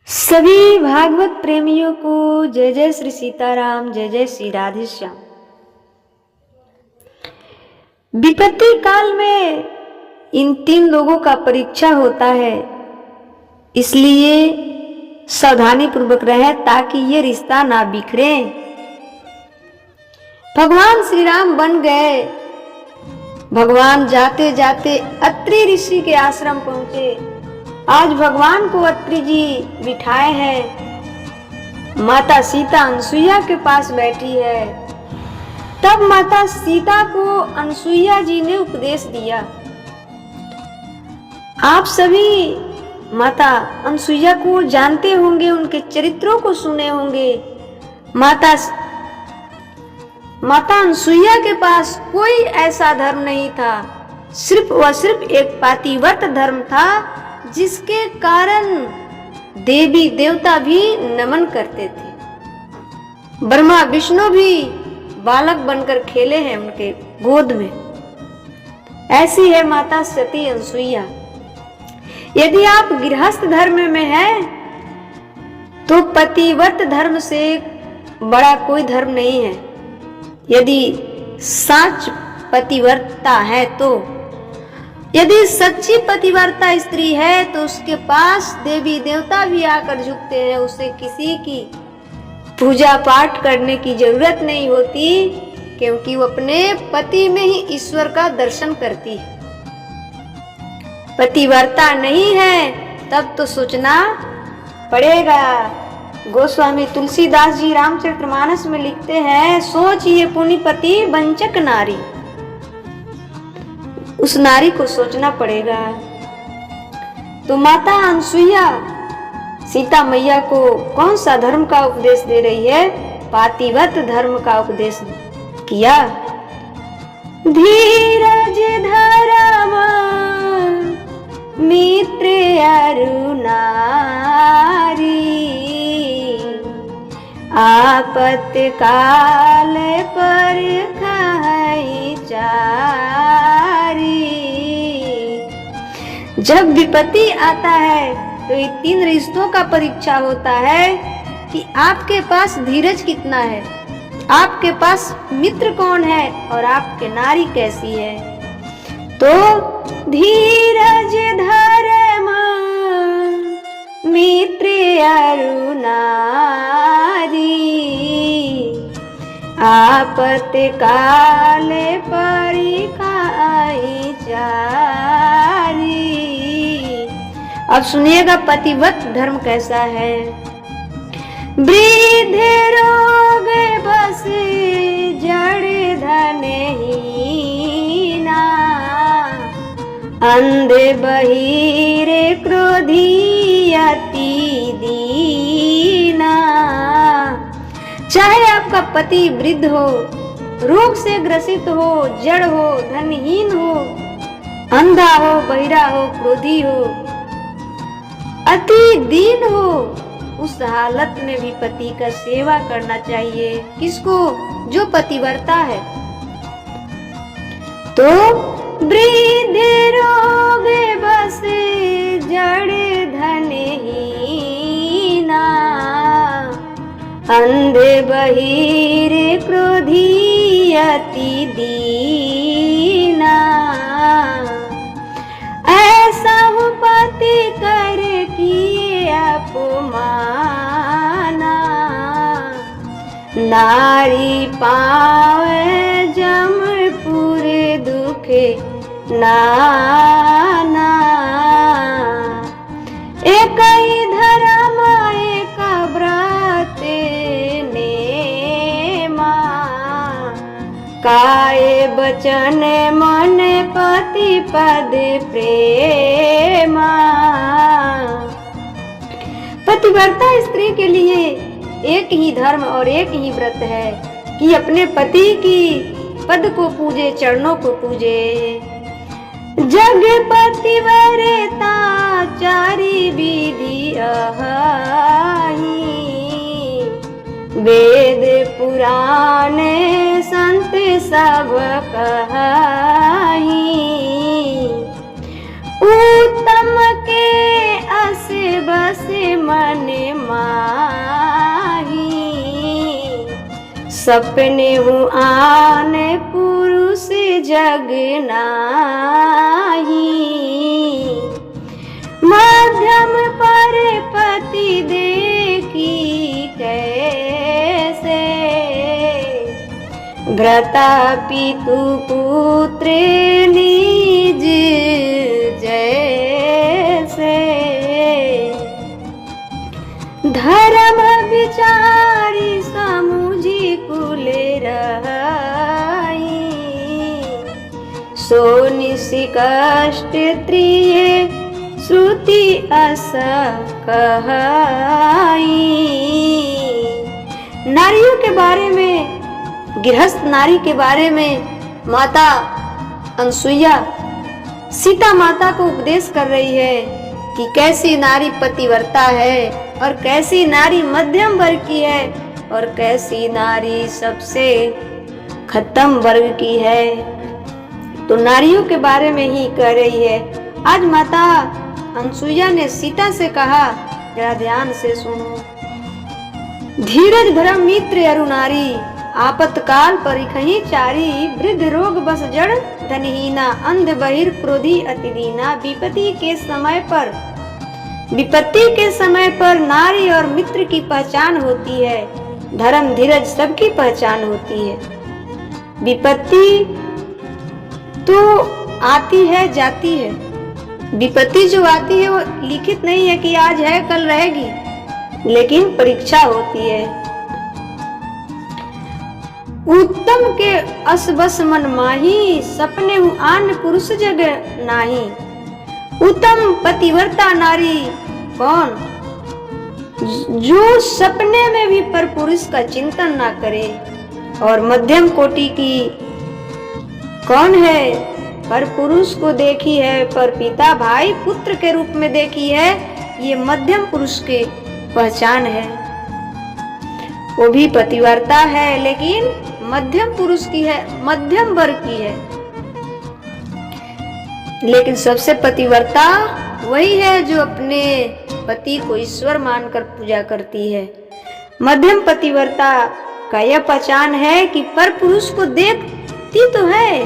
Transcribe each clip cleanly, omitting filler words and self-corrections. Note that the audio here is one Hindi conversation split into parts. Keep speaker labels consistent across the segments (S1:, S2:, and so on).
S1: सभी भागवत प्रेमियों को जय जय श्री सीताराम, जय जय श्री राधे श्याम। विपत्ति काल में इन तीन लोगों का परीक्षा होता है, इसलिए सावधानी पूर्वक रहे ताकि ये रिश्ता ना बिखरे। भगवान श्री राम बन गए। भगवान जाते जाते अत्रि ऋषि के आश्रम पहुंचे। आज भगवान को अत्रि जी बिठाए हैं। माता सीता अनसुईया के पास बैठी है। तब माता सीता को अनसुईया जी ने उपदेश दिया। आप सभी माता अनसुईया को जानते होंगे, उनके चरित्रों को सुने होंगे। माता अनसुईया के पास कोई ऐसा धर्म नहीं था, सिर्फ एक पातिव्रत धर्म था, जिसके कारण देवी देवता भी नमन करते थे। ब्रह्मा विष्णु भी बालक बनकर खेले हैं उनके गोद में। ऐसी है माता सती अनसुईया। यदि आप गृहस्थ धर्म में हैं, तो पतिव्रत धर्म से बड़ा कोई धर्म नहीं है। यदि सच पतिव्रता है तो, यदि सच्ची पतिव्रता स्त्री है तो उसके पास देवी देवता भी आकर झुकते हैं। उसे किसी की पूजा पाठ करने की जरूरत नहीं होती, क्योंकि वो अपने पति में ही ईश्वर का दर्शन करती है। पतिव्रता नहीं है तब तो सोचना पड़ेगा। गोस्वामी तुलसीदास जी रामचरितमानस में लिखते हैं, सोचिए पुण्यपति वंचक नारी। उस नारी को सोचना पड़ेगा। तो माता अनसुईया सीता मैया को कौन सा धर्म का उपदेश दे रही है? पातिव्रत धर्म का उपदेश किया। धीरज धर्म मित्र अरु नारी, आपत्ति काल पर खाई चारी। जब विपत्ति आता है तो ये तीन रिश्तों का परीक्षा होता है कि आपके पास धीरज कितना है, आपके पास मित्र कौन है और आपके नारी कैसी है। तो धीरज धर्म मित्र अरु नारी, आपत्ति काल परिखाई चारी। अब सुनिएगा पतिव्रत धर्म कैसा है। वृद्ध रोग बस जड़ धनहीना, अंधे बहिरे क्रोधी अति दीना। चाहे आपका पति वृद्ध हो, रोग से ग्रसित हो, जड़ हो, धनहीन हो, अंधा हो, बहिरा हो, क्रोधी हो, अति दीन हो, उस हालत में भी पति का सेवा करना चाहिए। किसको? जो पतिव्रता है। तो वृद्ध रोग बस जड़ धनहीना, अंधे बहिरे क्रोधी अति दीना। ऐसा हो पति कर किए अपमाना, नारी पावे जमपुर दुख नाना। एक ही धर्म एक व्रत नेमा, काये बचन मन पति पद प्रेमा। पतिव्रता स्त्री के लिए एक ही धर्म और एक ही व्रत है कि अपने पति की पद को पूजे, चरणों को पूजे। जग पतिव्रता चारि विधि अहाई, वेद पुराण संत सब कहाई। उत्तम के अस बस मन माही, सपने हूँ आन पुरुष जग नाही, मध्यम पर पति देखी कैसे, भ्राता पितु पुत्र निज जैसे, धर्म विचारी समुझी कुल रहाई, सो निसि कष्ट त्रिय श्रुति अस कहाई। नारियों के बारे में, गृहस्थ नारी के बारे में माता अनसुईया सीता माता को उपदेश कर रही है कि कैसी नारी पतिव्रता है और कैसी नारी मध्यम वर्ग की है और कैसी नारी सबसे खत्म वर्ग की है। तो नारियों के बारे में ही कह रही है। आज माता अनसुईया ने सीता से कहा, जरा ध्यान से सुनो, धीरज धर्म मित्र अरु नारी, आपतकाल परिखहि चारी, वृद्ध रोग बस जड़ धनहीना, अंध बहिर क्रोधी अतिदीना। विपत्ति के समय पर नारी और मित्र की पहचान होती है, धर्म धीरज सबकी पहचान होती है। विपत्ति तो आती है जाती है, विपत्ति जो आती है वो लिखित नहीं है कि आज है कल रहेगी, लेकिन परीक्षा होती है। उत्तम के असबस मन माही, सपने हूँ आन पुरुष जग नाही। उत्तम पतिव्रता नारी कौन? जो सपने में भी पर पुरुष का चिंतन ना करे। और मध्यम कोटि की कौन है? पर पुरुष को देखी है, पर पिता भाई पुत्र के रूप में देखी है, ये मध्यम पुरुष की पहचान है। वो भी पतिव्रता है लेकिन मध्यम पुरुष की है, मध्यम वर्ग की है। लेकिन सबसे पतिव्रता वही है जो अपने पति को ईश्वर मानकर पूजा करती है। मध्यम पतिव्रता का यह पहचान है कि पर पुरुष को देखती तो है,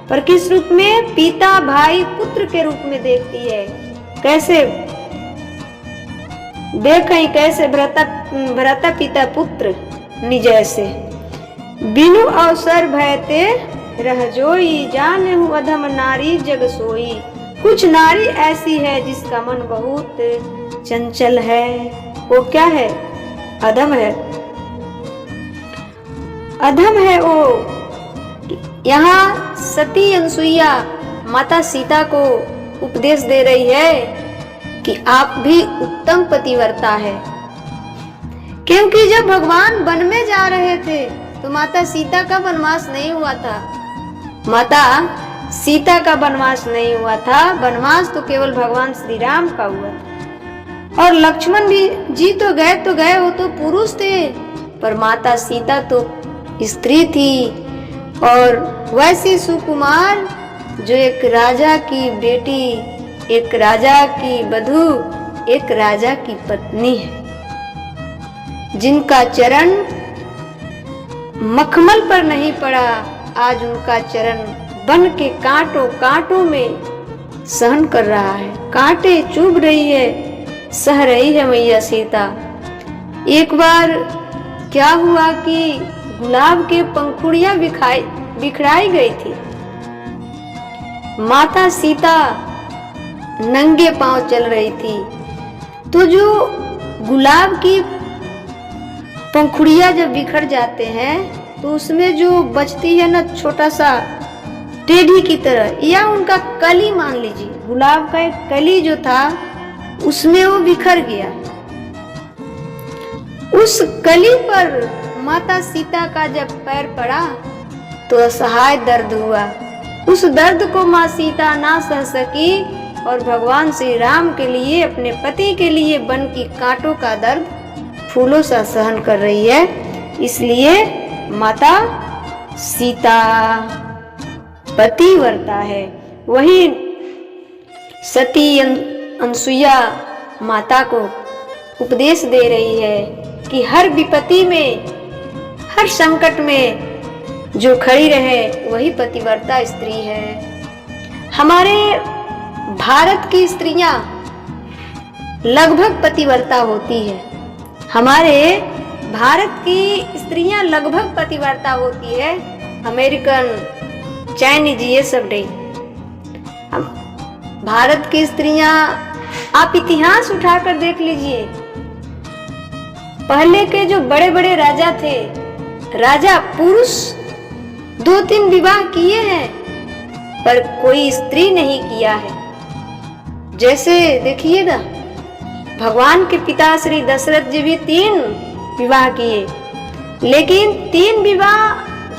S1: पर किस रूप में? पिता भाई पुत्र के रूप में देखती है। कैसे देखें, कैसे भ्राता पिता पुत्र निजैसे, बिनु अवसर भयते रह जोई, जाने हूँ अधम नारी जग सोई। कुछ नारी ऐसी है जिसका मन बहुत चंचल है। वो क्या है? अधम है, अधम है वो। यहाँ सती अनसुईया माता सीता को उपदेश दे रही है कि आप भी उत्तम पतिव्रता है, क्योंकि जब भगवान वन में जा रहे थे तो माता सीता का वनवास नहीं हुआ था। माता सीता का वनवास नहीं हुआ था, वनवास तो केवल भगवान श्री राम का हुआ था। और लक्ष्मण भी जी तो गए, वो तो पुरुष थे, पर माता सीता तो स्त्री थी। और वैसी सुकुमार जो एक राजा की बेटी, एक राजा की वधू, एक राजा की पत्नी है, जिनका चरण मखमल पर नहीं पड़ा, आज उनका चरण बन के कांटों कांटों में सहन कर रहा है। कांटे चुभ रही है, सह रही है मैया सीता। एक बार क्या हुआ कि गुलाब के पंखुड़ियां बिखराई गई थी। माता सीता नंगे पांव चल रही थी, तो जो गुलाब की पंखुड़ियां जब बिखर जाते हैं तो उसमें जो बचती है ना, छोटा सा टेढ़ी की तरह, या उनका कली मान लीजिए, गुलाब का एक कली जो था उसमें वो बिखर गया। उस कली पर माता सीता का जब पैर पड़ा तो असहाय दर्द हुआ। उस दर्द को माँ सीता ना सह सकी और भगवान श्री राम के लिए, अपने पति के लिए वन की कांटों का दर्द फूलों सा सहन कर रही है। इसलिए माता सीता पतिव्रता है। वही सती अनसुईया माता को उपदेश दे रही है कि हर विपत्ति में, हर संकट में जो खड़ी रहे वही पतिव्रता स्त्री है। हमारे भारत की स्त्रियां लगभग पतिव्रता होती है। हमारे भारत की स्त्रियां लगभग पतिव्रता होती है, अमेरिकन, चाइनीज ये सब नहीं। भारत की स्त्रियां, आप इतिहास उठाकर देख लीजिए, पहले के जो बड़े बड़े राजा थे, राजा पुरुष 2-3 विवाह किए हैं पर कोई स्त्री नहीं किया है। जैसे देखिएगा, भगवान के पिता श्री दशरथ जी भी 3 विवाह किए, लेकिन 3 विवाह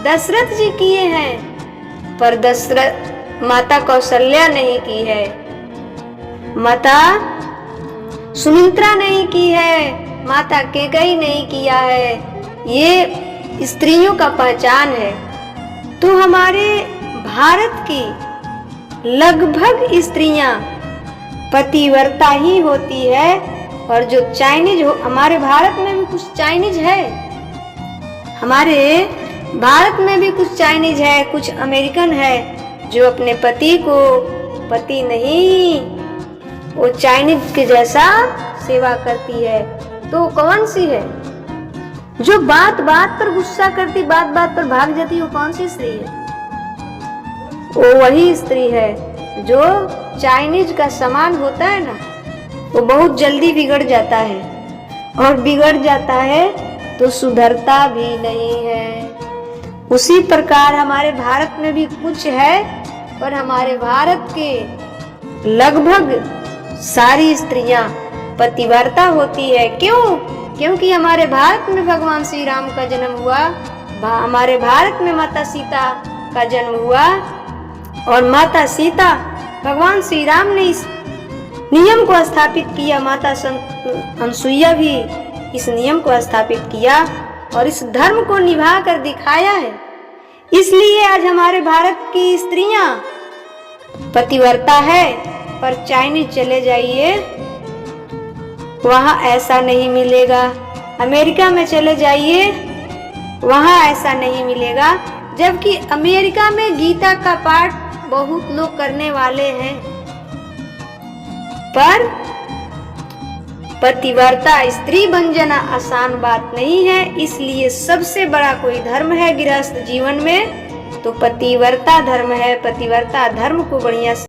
S1: दशरथ जी किए हैं पर दशरथ माता कौशल्या नहीं की है, माता सुमित्रा नहीं की है, माता कैकेयी नहीं किया है। ये स्त्रियों का पहचान है। तो हमारे भारत की लगभग स्त्रियां पतिव्रता ही होती है। और जो चाइनीज हो, हमारे भारत में भी कुछ चाइनीज है, हमारे भारत में भी कुछ चाइनीज है, कुछ अमेरिकन है जो अपने पति को पति नहीं, वो चाइनीज के जैसा सेवा करती है। तो कौन सी है जो बात बात पर गुस्सा करती, बात बात पर भाग जाती, वो कौन सी स्त्री है? वो वही स्त्री है जो चाइनीज का सामान होता है ना, वो बहुत जल्दी बिगड़ जाता है, और बिगड़ जाता है तो सुधरता भी नहीं है। उसी प्रकार हमारे भारत में भी कुछ है, पर हमारे भारत के लगभग सारी स्त्रियां पतिव्रता होती है। क्यों? क्योंकि हमारे भारत में भगवान श्री राम का जन्म हुआ, हमारे भारत में माता सीता का जन्म हुआ, और माता सीता, भगवान श्री राम ने इस नियम को स्थापित किया, माता अनसुईया भी इस नियम को स्थापित किया और इस धर्म को निभा कर दिखाया है। इसलिए आज हमारे भारत की स्त्रियां पतिव्रता है। पर चाइनीज चले जाइए, वहां ऐसा नहीं मिलेगा। अमेरिका में चले जाइए, वहां ऐसा नहीं मिलेगा। जबकि अमेरिका में गीता का पाठ बहुत लोग करने वाले हैं, पर पतिव्रता स्त्री बन जाना आसान बात नहीं है। इसलिए सबसे बड़ा कोई धर्म है गृहस्थ जीवन में तो पतिव्रता धर्म है। पतिव्रता धर्म को बढ़िया